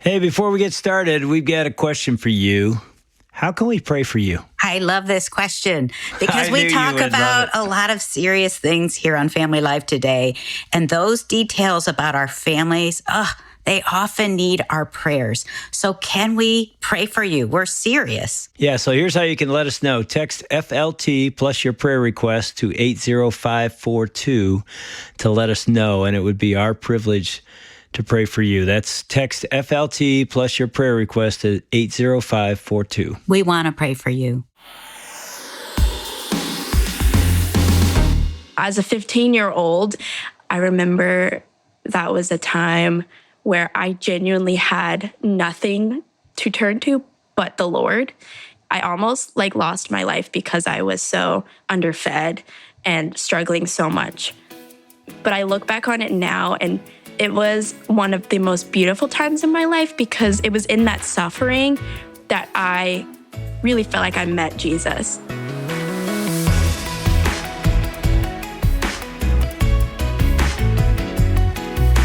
Hey, before we get started, we've got a question for you. How can we pray for you? I love this question because I we knew you talk would about love a lot of serious things here on Family Life today. And those details about our families, they often need our prayers. So can we pray for you? We're serious. Yeah, so here's how you can let us know. Text FLT plus your prayer request to 80542 to let us know, and it would be our privilege to pray for you. That's text FLT plus your prayer request to 80542. We want to pray for you. As a 15-year-old, I remember that was a time where I genuinely had nothing to turn to but the Lord. I almost lost my life because I was so underfed and struggling so much. But I look back on it now, and it was one of the most beautiful times in my life because it was in that suffering that I really felt like I met Jesus.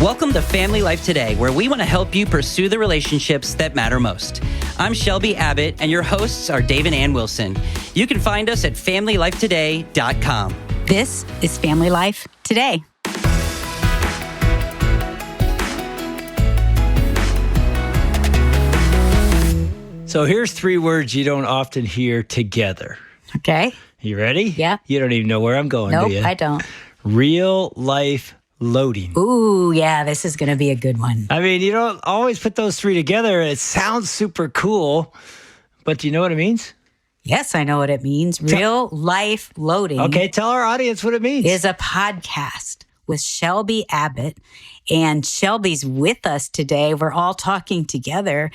Welcome to Family Life Today, where we want to help you pursue the relationships that matter most. I'm Shelby Abbott, and your hosts are Dave and Ann Wilson. You can find us at FamilyLifeToday.com. This is Family Life Today. So here's three words you don't often hear together. Okay. You ready? Yeah. You don't even know where I'm going, Nope, do you? I don't. Real life loading. Ooh, yeah, this is going to be a good one. I mean, you don't always put those three together. It sounds super cool, but do you know what it means? Yes, I know what it means. Real life loading. Okay, tell our audience what it means. Is a podcast with Shelby Abbott. And Shelby's with us today. We're all talking together,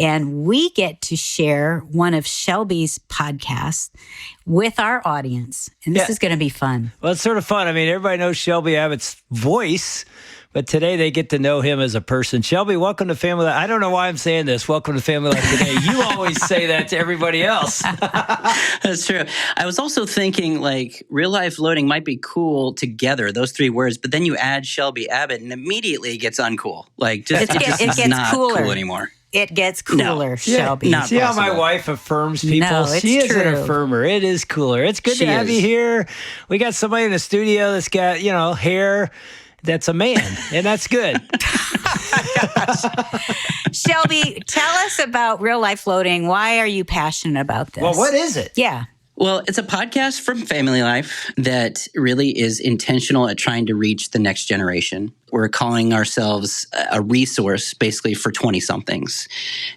and we get to share one of Shelby's podcasts with our audience. And this is going to be fun. Well, it's sort of fun. I mean, everybody knows Shelby Abbott's voice, but today they get to know him as a person. Shelby, welcome to Family Life. I don't know why I'm saying this. Welcome to Family Life Today. You always say that to everybody else. That's true. I was also thinking real life loading might be cool together, those three words, but then you add Shelby Abbott and immediately it gets uncool. It gets not cooler. Cool anymore. It gets cooler, Shelby. Yeah. See how my wife affirms people? No, it's she is true. an affirmer. It is cooler. It's good to have you here. We got somebody in the studio that's got, hair that's a man, and that's good. Shelby, tell us about Real Life Loading. Why are you passionate about this? Well, what is it? Yeah. Well, it's a podcast from Family Life that really is intentional at trying to reach the next generation. We're calling ourselves a resource basically for 20-somethings.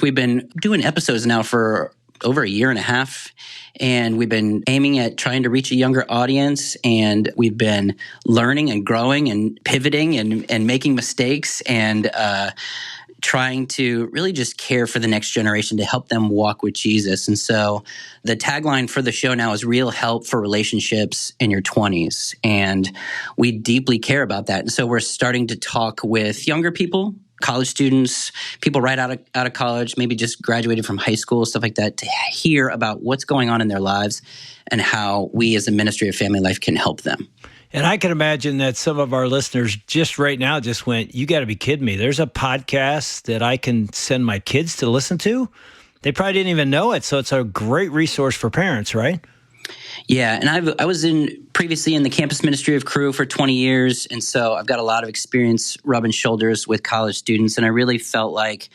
We've been doing episodes now for over a year and a half, and we've been aiming at trying to reach a younger audience, and we've been learning and growing and pivoting and making mistakes and trying to really just care for the next generation to help them walk with Jesus. And so the tagline for the show now is real help for relationships in your 20s. And we deeply care about that. And so we're starting to talk with younger people, college students, people right out of college, maybe just graduated from high school, stuff like that, to hear about what's going on in their lives and how we as a ministry of Family Life can help them. And I can imagine that some of our listeners just right now just went, you got to be kidding me. There's a podcast that I can send my kids to listen to. They probably didn't even know it. So it's a great resource for parents, right? Yeah, and I was previously in the campus ministry of Crew for 20 years, and so I've got a lot of experience rubbing shoulders with college students, and I really felt like,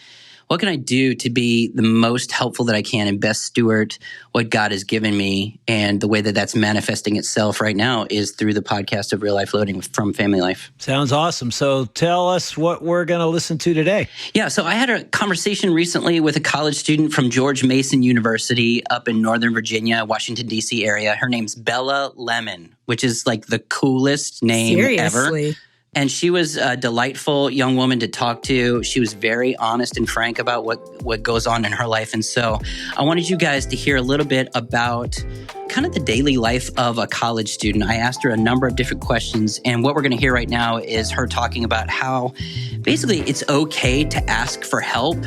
what can I do to be the most helpful that I can and best steward what God has given me? And the way that that's manifesting itself right now is through the podcast of Real Life Loading from Family Life. Sounds awesome. So tell us what we're going to listen to today. Yeah, so I had a conversation recently with a college student from George Mason University up in Northern Virginia, Washington, D.C. area. Her name's Bela Lemon, which is the coolest name ever. And she was a delightful young woman to talk to. She was very honest and frank about what goes on in her life. And so I wanted you guys to hear a little bit about kind of the daily life of a college student. I asked her a number of different questions. And what we're going to hear right now is her talking about how basically it's okay to ask for help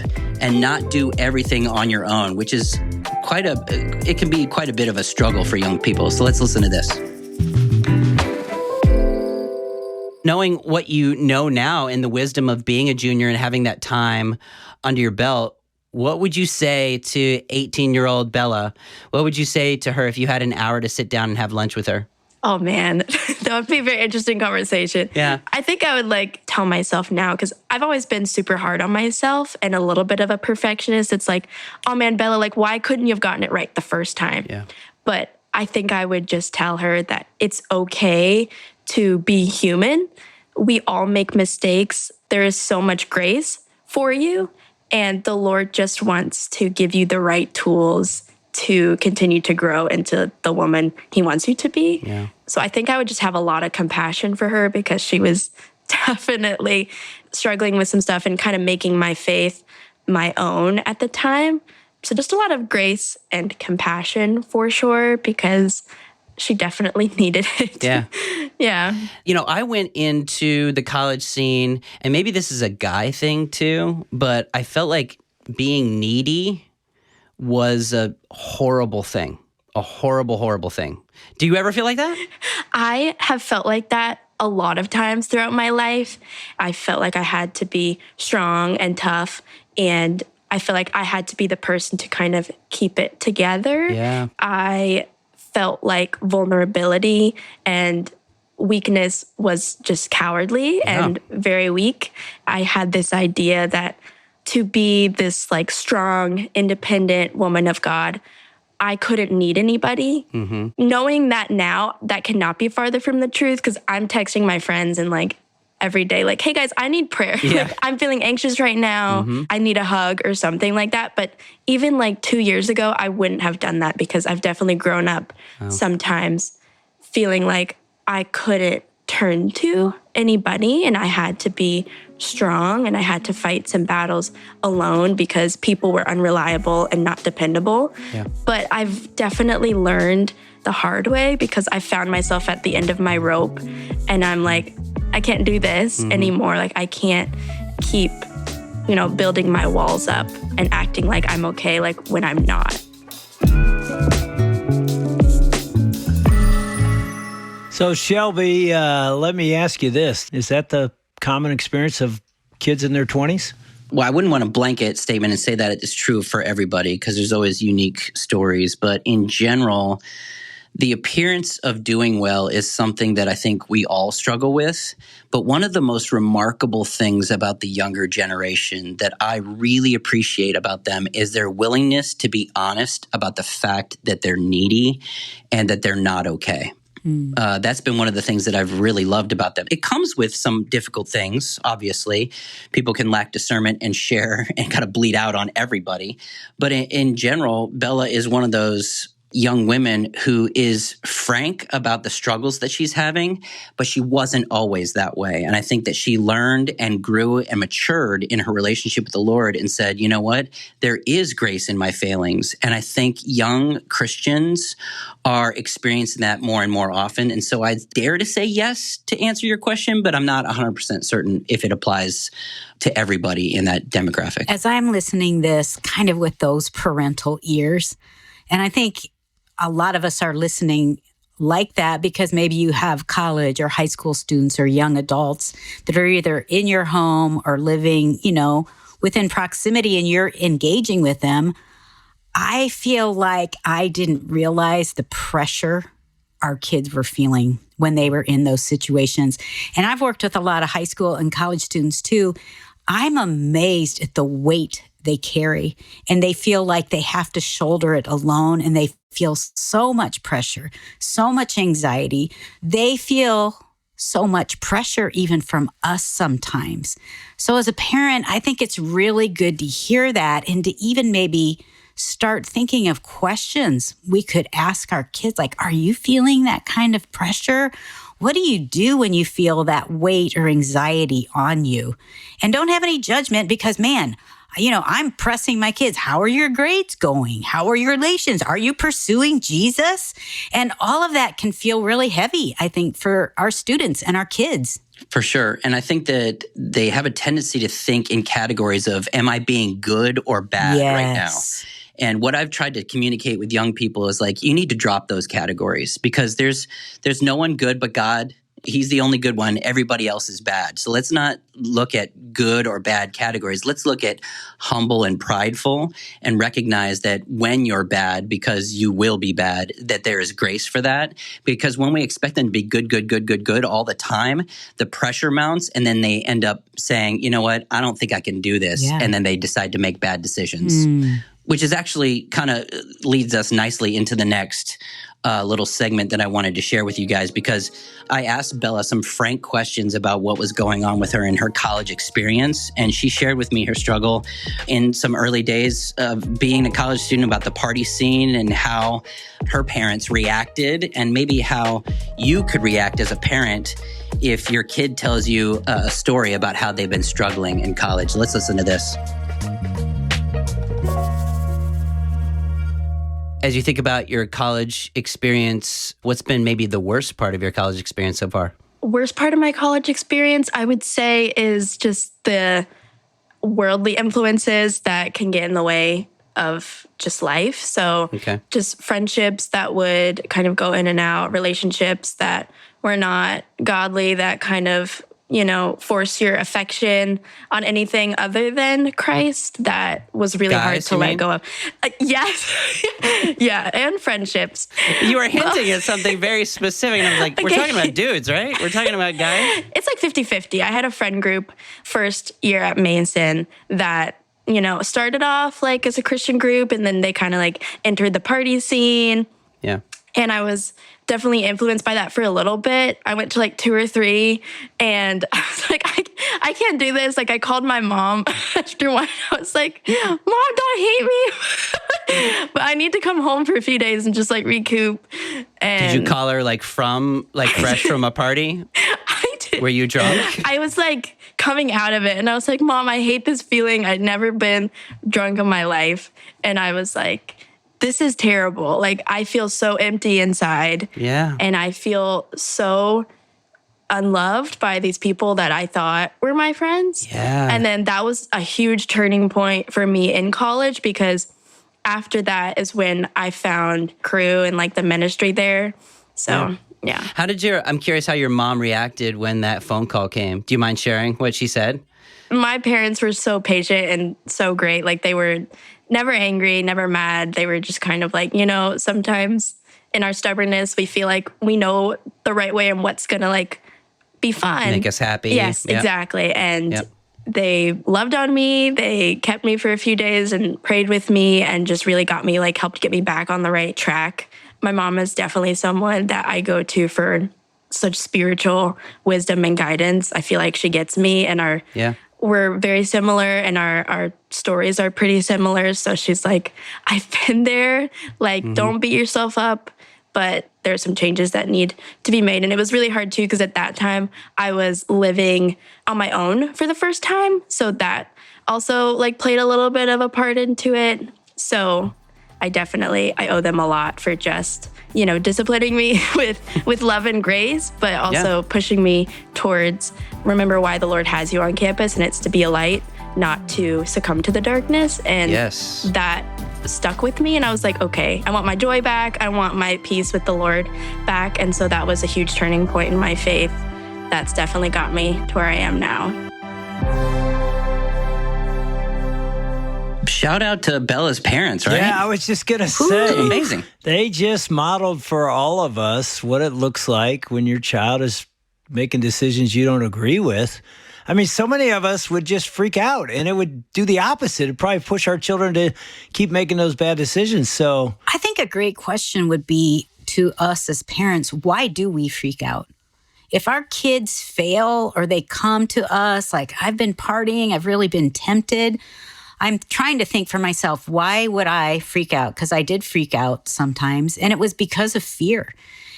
and not do everything on your own, which is it can be quite a bit of a struggle for young people. So let's listen to this. Knowing what you know now and the wisdom of being a junior and having that time under your belt, what would you say to 18-year-old Bela? What would you say to her if you had an hour to sit down and have lunch with her? Oh man, that would be a very interesting conversation. Yeah. I think I would tell myself now, because I've always been super hard on myself and a little bit of a perfectionist. It's like, oh man, Bela, why couldn't you have gotten it right the first time? Yeah. But I think I would just tell her that it's okay to be human. We all make mistakes. There is so much grace for you. And the Lord just wants to give you the right tools to continue to grow into the woman he wants you to be. Yeah. So I think I would just have a lot of compassion for her, because she was definitely struggling with some stuff and kind of making my faith my own at the time. So just a lot of grace and compassion for sure, because she definitely needed it. Yeah. Yeah. I went into the college scene, and maybe this is a guy thing too, but I felt like being needy was a horrible thing. A horrible, horrible thing. Do you ever feel like that? I have felt like that a lot of times throughout my life. I felt like I had to be strong and tough, and I feel like I had to be the person to kind of keep it together. Yeah. I felt like vulnerability and weakness was just cowardly and very weak. I had this idea that to be this strong, independent woman of God, I couldn't need anybody. Mm-hmm. Knowing that now, that cannot be farther from the truth, because I'm texting my friends and every day, hey guys, I need prayer. Yeah. I'm feeling anxious right now. Mm-hmm. I need a hug or something like that. But even 2 years ago, I wouldn't have done that, because I've definitely grown up sometimes feeling like I couldn't turn to anybody, and I had to be strong, and I had to fight some battles alone because people were unreliable and not dependable. Yeah. But I've definitely learned the hard way, because I found myself at the end of my rope, and I'm like, I can't do this anymore. I can't keep, building my walls up and acting like I'm okay, when I'm not. So Shelby, let me ask you this. Is that the common experience of kids in their 20s? Well, I wouldn't want a blanket statement and say that it is true for everybody, because there's always unique stories. But in general, the appearance of doing well is something that I think we all struggle with. But one of the most remarkable things about the younger generation that I really appreciate about them is their willingness to be honest about the fact that they're needy and that they're not okay. That's been one of the things that I've really loved about them. It comes with some difficult things, obviously. People can lack discernment and share and kind of bleed out on everybody. But in general, Bela is one of those young women who is frank about the struggles that she's having, but she wasn't always that way. And I think that she learned and grew and matured in her relationship with the Lord and said, you know what? There is grace in my failings. And I think young Christians are experiencing that more and more often. And so I dare to say yes to answer your question, but I'm not 100% certain if it applies to everybody in that demographic. As I'm listening this kind of with those parental ears, and I think a lot of us are listening like that because maybe you have college or high school students or young adults that are either in your home or living, within proximity, and you're engaging with them. I feel like I didn't realize the pressure our kids were feeling when they were in those situations. And I've worked with a lot of high school and college students too. I'm amazed at the weight they carry, and they feel like they have to shoulder it alone, and they feel so much pressure, so much anxiety. They feel so much pressure even from us sometimes. So as a parent, I think it's really good to hear that and to even maybe start thinking of questions we could ask our kids, like, are you feeling that kind of pressure? What do you do when you feel that weight or anxiety on you? And don't have any judgment, because, man, I'm pressing my kids. How are your grades going? How are your relations? Are you pursuing Jesus? And all of that can feel really heavy, I think, for our students and our kids. For sure. And I think that they have a tendency to think in categories of, am I being good or bad right now? And what I've tried to communicate with young people is you need to drop those categories, because there's no one good but God he's the only good one. Everybody else is bad. So let's not look at good or bad categories. Let's look at humble and prideful and recognize that when you're bad, because you will be bad, that there is grace for that. Because when we expect them to be good all the time, the pressure mounts and then they end up saying, you know what, I don't think I can do this. Yeah. And then they decide to make bad decisions, which is actually kind of leads us nicely into the next little segment that I wanted to share with you guys, because I asked Bela some frank questions about what was going on with her in her college experience. And she shared with me her struggle in some early days of being a college student, about the party scene and how her parents reacted, and maybe how you could react as a parent if your kid tells you a story about how they've been struggling in college. Let's listen to this. As you think about your college experience, what's been maybe the worst part of your college experience so far? Worst part of my college experience, I would say, is just the worldly influences that can get in the way of just life. So just friendships that would kind of go in and out, relationships that were not godly, that kind of, force your affection on anything other than Christ. That was really hard to let go of. Yes. Yeah. And friendships. You were hinting at something very specific. And I was like, we're talking about dudes, right? We're talking about guys? It's like 50-50. I had a friend group first year at Mason that, started off like as a Christian group, and then they kind of like entered the party scene. Yeah. And I was definitely influenced by that for a little bit. I went to like 2 or 3, and I was like, I can't do this. Like, I called my mom after one. I was like, Mom, don't hate me. But I need to come home for a few days and just like recoup. And did you call her fresh from a party? I did. Were you drunk? I was like coming out of it, and I was like, Mom, I hate this feeling. I'd never been drunk in my life. And I was like, this is terrible. Like, I feel so empty inside. Yeah. And I feel so unloved by these people that I thought were my friends. Yeah. And then that was a huge turning point for me in college, because after that is when I found Crew and like the ministry there. So, yeah. I'm curious how your mom reacted when that phone call came. Do you mind sharing what she said? My parents were so patient and so great. Like, they were never angry, never mad. They were just kind of like, sometimes in our stubbornness, we feel like we know the right way and what's going to like be fun. Make us happy. Yes, exactly. And they loved on me. They kept me for a few days and prayed with me and just really helped get me back on the right track. My mom is definitely someone that I go to for such spiritual wisdom and guidance. I feel like she gets me, and we're very similar, and our stories are pretty similar. So she's like, I've been there. Like, don't beat yourself up, but there's some changes that need to be made. And it was really hard too, because at that time I was living on my own for the first time. So that also like played a little bit of a part into it. So I owe them a lot for just, disciplining me with love and grace, but also pushing me towards remember why the Lord has you on campus, and it's to be a light, not to succumb to the darkness. And that stuck with me. And I was like, okay, I want my joy back. I want my peace with the Lord back. And so that was a huge turning point in my faith. That's definitely got me to where I am now. Shout out to Bela's parents, right? Yeah, I was just going to say. Amazing. They just modeled for all of us what it looks like when your child is making decisions you don't agree with. I mean, so many of us would just freak out, and it would do the opposite. It'd probably push our children to keep making those bad decisions. So I think a great question would be to us as parents, why do we freak out? If our kids fail or they come to us like, I've been partying, I've really been tempted, I'm trying to think for myself, why would I freak out? Because I did freak out sometimes, and it was because of fear.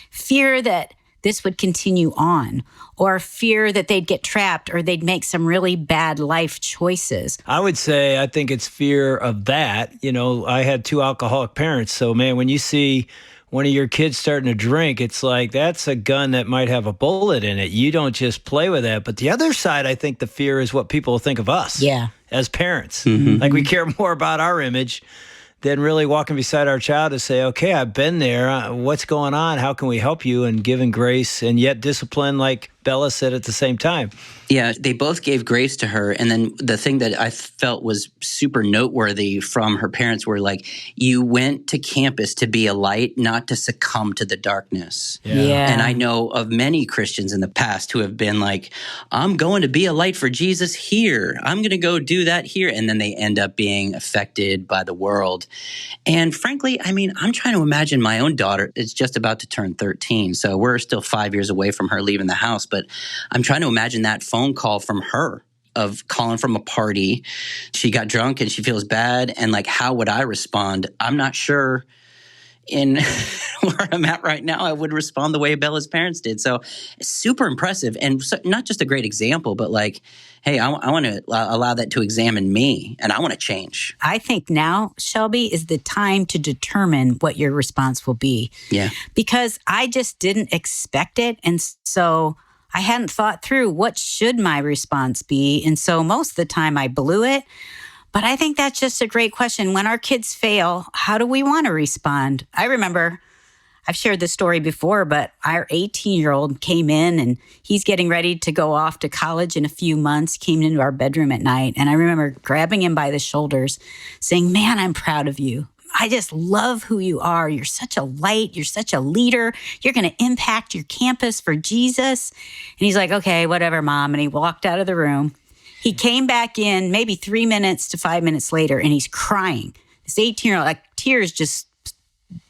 Fear that this would continue on, or fear that they'd get trapped or they'd make some really bad life choices. I would say I think it's fear of that. I had 2 alcoholic parents. So, man, when you see one of your kids starting to drink, it's like that's a gun that might have a bullet in it. You don't just play with that. But the other side, I think the fear is what people think of us as parents. Like we care more about our image than really walking beside our child to say, okay, I've been there. What's going on? How can we help you? And giving grace and yet discipline, like Bela said at the same time. Yeah, they both gave grace to her. And then the thing that I felt was super noteworthy from her parents were like, you went to campus to be a light, not to succumb to the darkness. Yeah. And I know of many Christians in the past who have been like, I'm going to be a light for Jesus here. I'm going to go do that here. And then they end up being affected by the world. And frankly, I mean, I'm trying to imagine my own daughter is just about to turn 13. So we're still 5 years away from her leaving the house. But I'm trying to imagine that phone call from her of calling from a party. She got drunk and she feels bad. And like, how would I respond? I'm not sure in where I'm at right now, I would respond the way Bella's parents did. So it's super impressive. And so, not just a great example, but like, hey, I want to allow that to examine me and I want to change. I think now, Shelby, is the time to determine what your response will be. Yeah. Because I just didn't expect it. And so I hadn't thought through what should my response be. And so most of the time I blew it. But I think that's just a great question. When our kids fail, how do we want to respond? I remember, I've shared this story before, but our 18-year-old came in and he's getting ready to go off to college in a few months, came into our bedroom at night. And I remember grabbing him by the shoulders saying, man, I'm proud of you. I just love who you are. You're such a light. You're such a leader. You're going to impact your campus for Jesus. And he's like, okay, whatever, Mom. And he walked out of the room. He came back in maybe 3 minutes to 5 minutes later, and he's crying. This 18-year-old, like tears just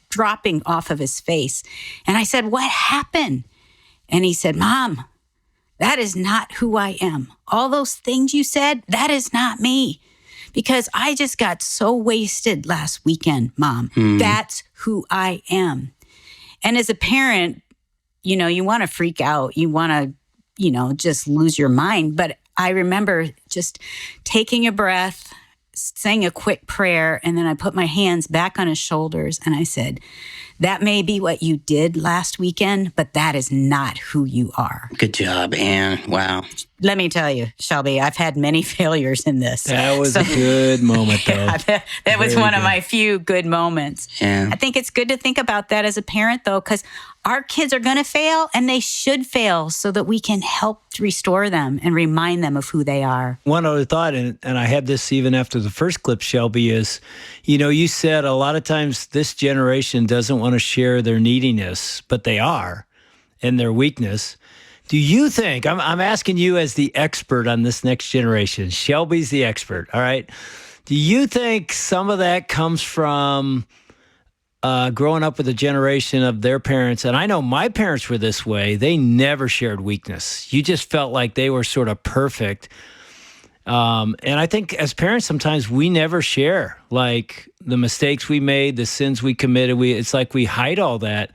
dropping off of his face. And I said, what happened? And he said, Mom, that is not who I am. All those things you said, that is not me. Because I just got so wasted last weekend, Mom. That's who I am. And as a parent, you know, you want to freak out. You want to, you know, just lose your mind. But I remember just taking a breath, saying a quick prayer, and then I put my hands back on his shoulders and I said, that may be what you did last weekend, but that is not who you are. Good job, Anne. Wow. Let me tell you, Shelby, I've had many failures in this. That was a good moment, though. That was one of my few good moments. Yeah. I think it's good to think about that as a parent, though, because our kids are going to fail and they should fail so that we can help restore them and remind them of who they are. One other thought, and I had this even after the first clip, Shelby, is, you know, you said a lot of times this generation doesn't want to share their neediness, but they are, and their weakness. Do you think, I'm asking you as the expert on this next generation, Shelby's the expert, all right? Do you think some of that comes from growing up with a generation of their parents? And I know my parents were this way. They never shared weakness. You just felt like they were sort of perfect. And I think as parents, sometimes we never share, like the mistakes we made, the sins we committed. It's like we hide all that,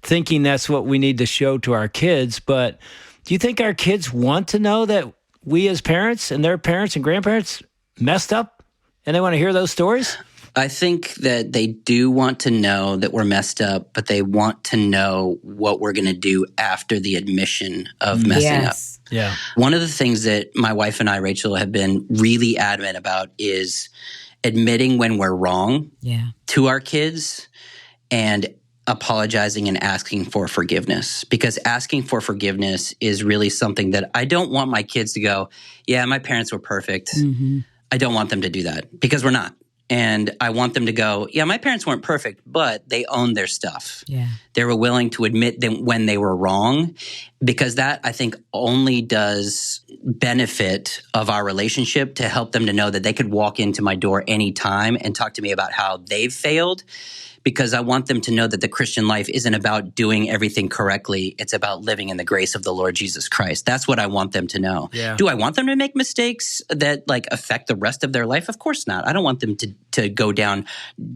thinking that's what we need to show to our kids. But do you think our kids want to know that we as parents and their parents and grandparents messed up and they want to hear those stories? I think that they do want to know that we're messed up, but they want to know what we're going to do after the admission of messing up. Yeah. One of the things that my wife and I, Rachel, have been really adamant about is admitting when we're wrong to our kids and apologizing and asking for forgiveness, because asking for forgiveness is really something that I don't want my kids to go, yeah, my parents were perfect. I don't want them to do that because we're not. And I want them to go, yeah, my parents weren't perfect, but they owned their stuff. Yeah. They were willing to admit them when they were wrong, because that, I think, only does benefit of our relationship to help them to know that they could walk into my door anytime and talk to me about how they've failed. Because I want them to know that the Christian life isn't about doing everything correctly. It's about living in the grace of the Lord Jesus Christ. That's what I want them to know. Yeah. Do I want them to make mistakes that like affect the rest of their life? Of course not. I don't want them to go down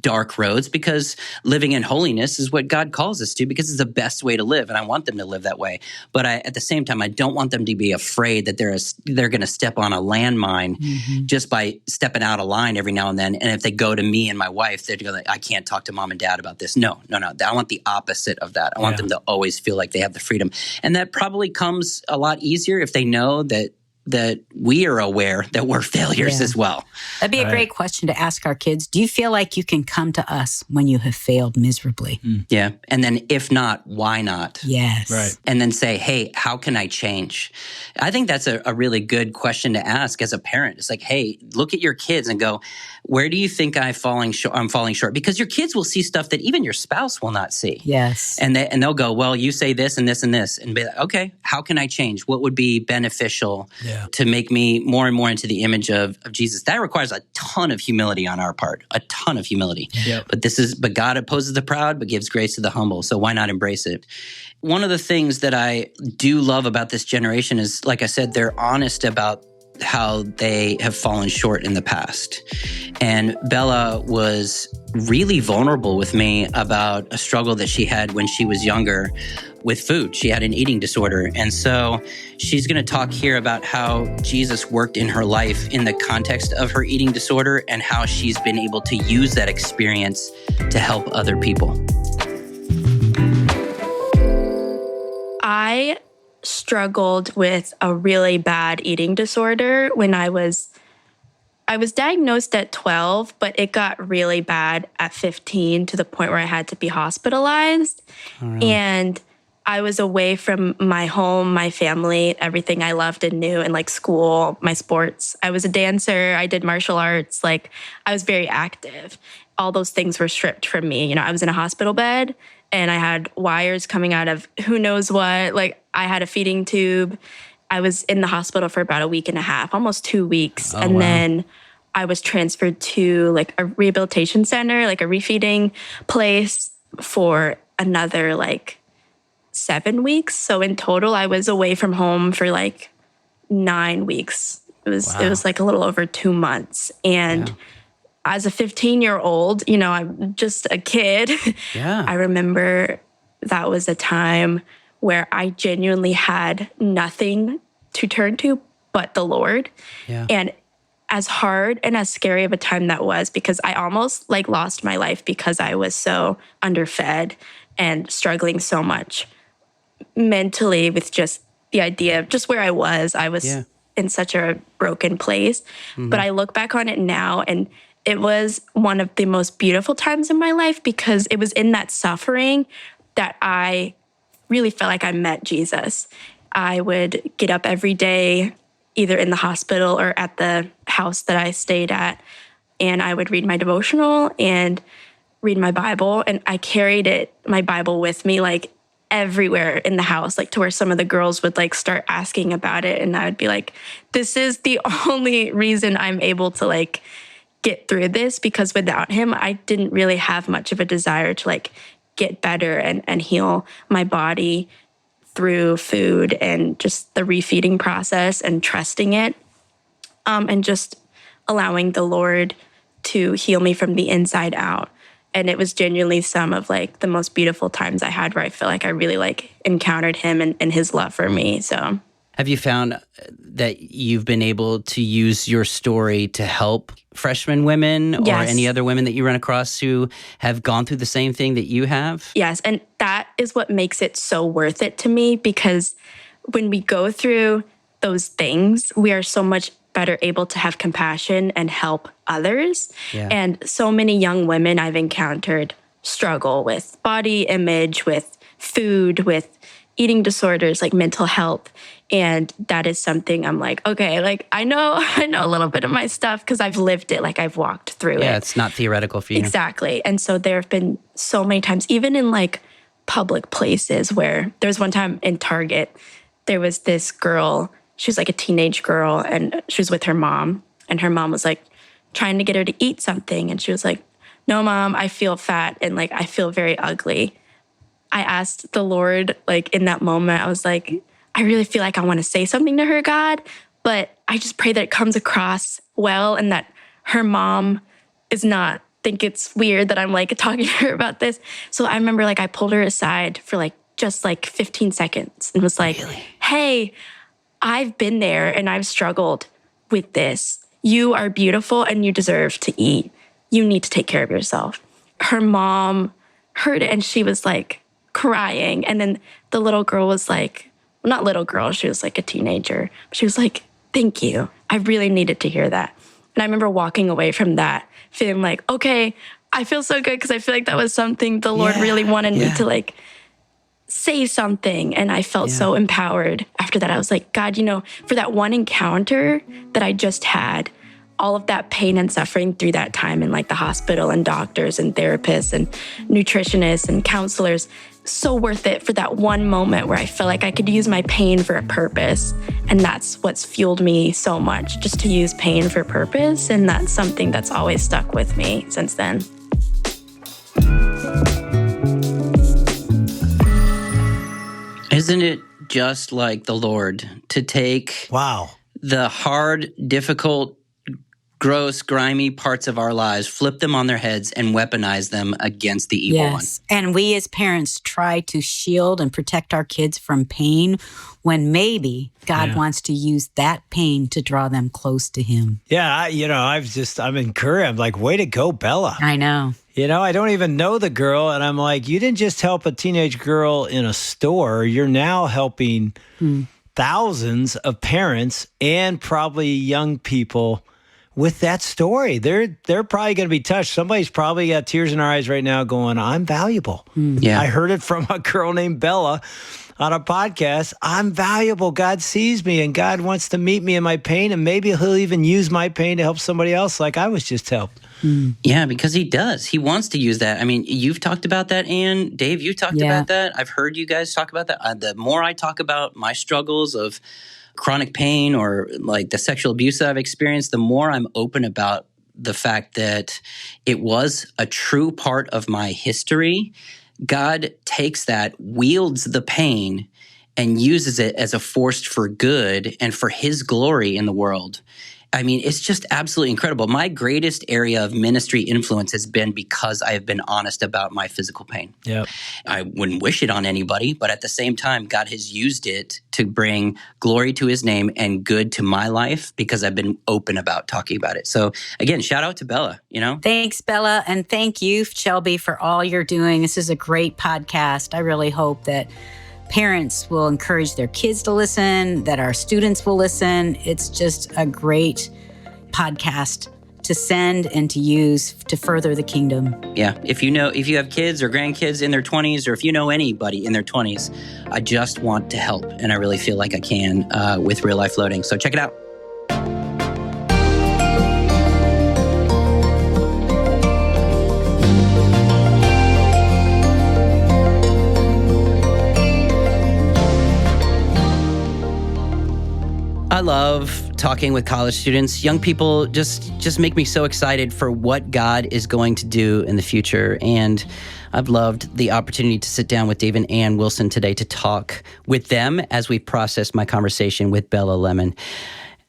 dark roads, because living in holiness is what God calls us to, because it's the best way to live. And I want them to live that way. But at the same time, I don't want them to be afraid that they're going to step on a landmine just by stepping out of line every now and then. And if they go to me and my wife, they're going to, I can't talk to mom and dad about this. No. I want the opposite of that. I want them to always feel like they have the freedom. And that probably comes a lot easier if they know that that we are aware that we're failures as well. That'd be a great question to ask our kids. Do you feel like you can come to us when you have failed miserably? Yeah. And then if not, why not? Yes. Right. And then say, hey, how can I change? I think that's a really good question to ask as a parent. It's like, hey, look at your kids and go, where do you think I'm falling short? Because your kids will see stuff that even your spouse will not see. Yes. And they'll go, well, you say this and this and this. And be like, okay, how can I change? What would be beneficial to make me more and more into the image of Jesus? That requires a ton of humility on our part, a ton of humility. Yep. But God opposes the proud, but gives grace to the humble. So why not embrace it? One of the things that I do love about this generation is, like I said, they're honest about how they have fallen short in the past. And Bela was really vulnerable with me about a struggle that she had when she was younger with food. She had an eating disorder. And so she's going to talk here about how Jesus worked in her life in the context of her eating disorder and how she's been able to use that experience to help other people. I struggled with a really bad eating disorder when I was diagnosed at 12, but it got really bad at 15 to the point where I had to be hospitalized. Oh, really? And I was away from my home, my family, everything I loved and knew, and like school, my sports. I was a dancer. I did martial arts. Like, I was very active. All those things were stripped from me. You know, I was in a hospital bed and I had wires coming out of who knows what. Like, I had a feeding tube. I was in the hospital for about a week and a half, almost 2 weeks. Then I was transferred to like a rehabilitation center, like a refeeding place for another like 7 weeks. So in total, I was away from home for like 9 weeks. It was like a little over 2 months. And as a 15-year-old, you know, I'm just a kid. Yeah. I remember that was a time where I genuinely had nothing to turn to but the Lord. Yeah. And as hard and as scary of a time that was, because I almost like lost my life because I was so underfed and struggling so much mentally with just the idea of just where I was. I was in such a broken place. But I look back on it now, and it was one of the most beautiful times in my life, because it was in that suffering that I really felt like I met Jesus. I would get up every day, either in the hospital or at the house that I stayed at, and I would read my devotional and read my Bible. And I carried my Bible with me, like everywhere in the house, like to where some of the girls would like start asking about it. And I would be like, this is the only reason I'm able to like get through this, because without him, I didn't really have much of a desire to like get better and heal my body through food and just the refeeding process and trusting it, and just allowing the Lord to heal me from the inside out. And it was genuinely some of like the most beautiful times I had, where I feel like I really like encountered him and his love for me. So Have you found that you've been able to use your story to help freshman women or any other women that you run across who have gone through the same thing that you have? Yes. And that is what makes it so worth it to me, because when we go through those things, we are so much better able to have compassion and help others. Yeah. And so many young women I've encountered struggle with body image, with food, with eating disorders, like mental health. And that is something I'm like, okay, like I know a little bit of my stuff because I've lived it, like I've walked through it. Yeah, it's not theoretical for you. Exactly. And so there have been so many times, even in like public places, where there was one time in Target, there was this girl, she was like a teenage girl, and she was with her mom, and her mom was like trying to get her to eat something. And she was like, no, Mom, I feel fat and like I feel very ugly. I asked the Lord, like in that moment, I was like, I really feel like I want to say something to her, God, but I just pray that it comes across well and that her mom is not think it's weird that I'm like talking to her about this. So I remember like I pulled her aside for like just like 15 seconds and was like, hey, I've been there and I've struggled with this. You are beautiful and you deserve to eat. You need to take care of yourself. Her mom heard it and she was like crying. And then the little girl was like, well, not little girl, she was like a teenager. She was like, thank you. I really needed to hear that. And I remember walking away from that feeling like, okay, I feel so good because I feel like that was something the Lord really wanted me to like say something. And I felt so empowered after that. I was like, God, for that one encounter that I just had, all of that pain and suffering through that time in like the hospital and doctors and therapists and nutritionists and counselors, so worth it for that one moment where I felt like I could use my pain for a purpose. And that's what's fueled me so much, just to use pain for purpose. And that's something that's always stuck with me since then. Isn't it just like the Lord to take the hard, difficult, gross, grimy parts of our lives, flip them on their heads, and weaponize them against the evil one? And we as parents try to shield and protect our kids from pain when maybe God wants to use that pain to draw them close to Him. Yeah, I'm encouraged. I'm like, way to go, Bella. I know. I don't even know the girl. And I'm like, you didn't just help a teenage girl in a store. You're now helping thousands of parents and probably young people with that story. They're probably going to be touched. Somebody's probably got tears in our eyes right now going, I'm valuable. I heard it from a girl named Bella on a podcast. I'm valuable. God sees me and God wants to meet me in my pain. And maybe He'll even use my pain to help somebody else like I was just helped. Yeah, because He does. He wants to use that. I mean, you've talked about that, Ann. Dave, you talked about that. I've heard you guys talk about that. The more I talk about my struggles of chronic pain or like the sexual abuse that I've experienced, the more I'm open about the fact that it was a true part of my history. God takes that, wields the pain, and uses it as a force for good and for His glory in the world. I mean, it's just absolutely incredible. My greatest area of ministry influence has been because I have been honest about my physical pain. Yep. I wouldn't wish it on anybody, but at the same time, God has used it to bring glory to His name and good to my life because I've been open about talking about it. So again, shout out to Bella, Thanks, Bella. And thank you, Shelby, for all you're doing. This is a great podcast. I really hope that parents will encourage their kids to listen, that our students will listen. It's just a great podcast to send and to use to further the kingdom. Yeah. If you have kids or grandkids in their 20s, or if you know anybody in their 20s, I just want to help. And I really feel like I can with Real Life Loading. So check it out. I love talking with college students. Young people just make me so excited for what God is going to do in the future. And I've loved the opportunity to sit down with Dave and Ann Wilson today to talk with them as we process my conversation with Bela Lemon.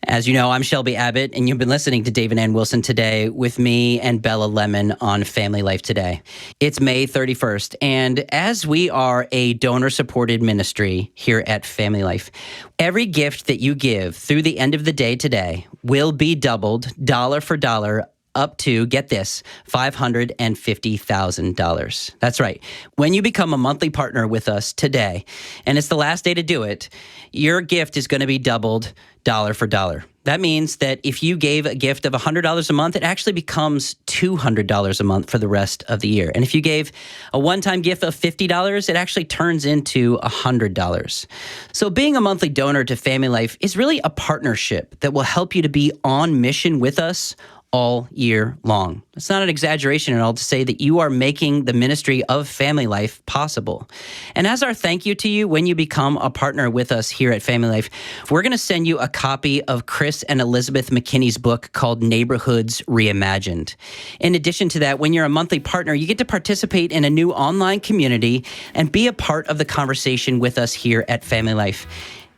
As you know, I'm Shelby Abbott, and you've been listening to Dave and Ann Wilson today with me and Bela Lemon on Family Life Today. It's May 31st, and as we are a donor-supported ministry here at Family Life, every gift that you give through the end of the day today will be doubled, dollar for dollar, up to, get this, $550,000. That's right. When you become a monthly partner with us today, and it's the last day to do it, your gift is going to be doubled dollar for dollar. That means that if you gave a gift of $100 a month, it actually becomes $200 a month for the rest of the year. And if you gave a one-time gift of $50, it actually turns into $100. So being a monthly donor to Family Life is really a partnership that will help you to be on mission with us all year long. It's not an exaggeration at all to say that you are making the ministry of Family Life possible. And as our thank you to you when you become a partner with us here at Family Life, we're going to send you a copy of Chris and Elizabeth McKinney's book called Neighborhoods Reimagined. In addition to that, when you're a monthly partner, you get to participate in a new online community and be a part of the conversation with us here at Family Life,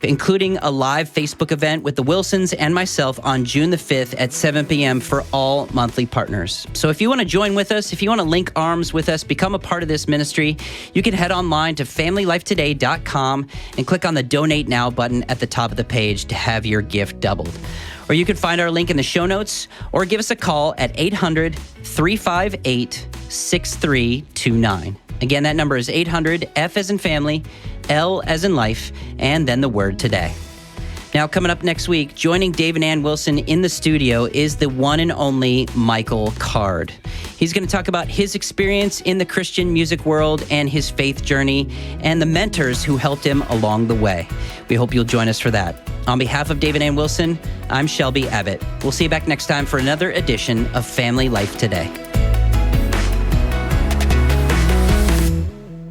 including a live Facebook event with the Wilsons and myself on June the 5th at 7 p.m. for all monthly partners. So if you want to join with us, if you want to link arms with us, become a part of this ministry, you can head online to FamilyLifeToday.com and click on the Donate Now button at the top of the page to have your gift doubled. Or you can find our link in the show notes or give us a call at 800-358-6329. Again, that number is 800, F as in family, L as in life, and then the word today. Now, coming up next week, joining Dave and Ann Wilson in the studio is the one and only Michael Card. He's going to talk about his experience in the Christian music world and his faith journey and the mentors who helped him along the way. We hope you'll join us for that. On behalf of Dave and Ann Wilson, I'm Shelby Abbott. We'll see you back next time for another edition of Family Life Today.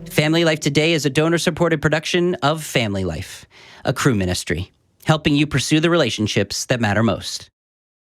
Family Life Today is a donor-supported production of Family Life, a Cru ministry, helping you pursue the relationships that matter most.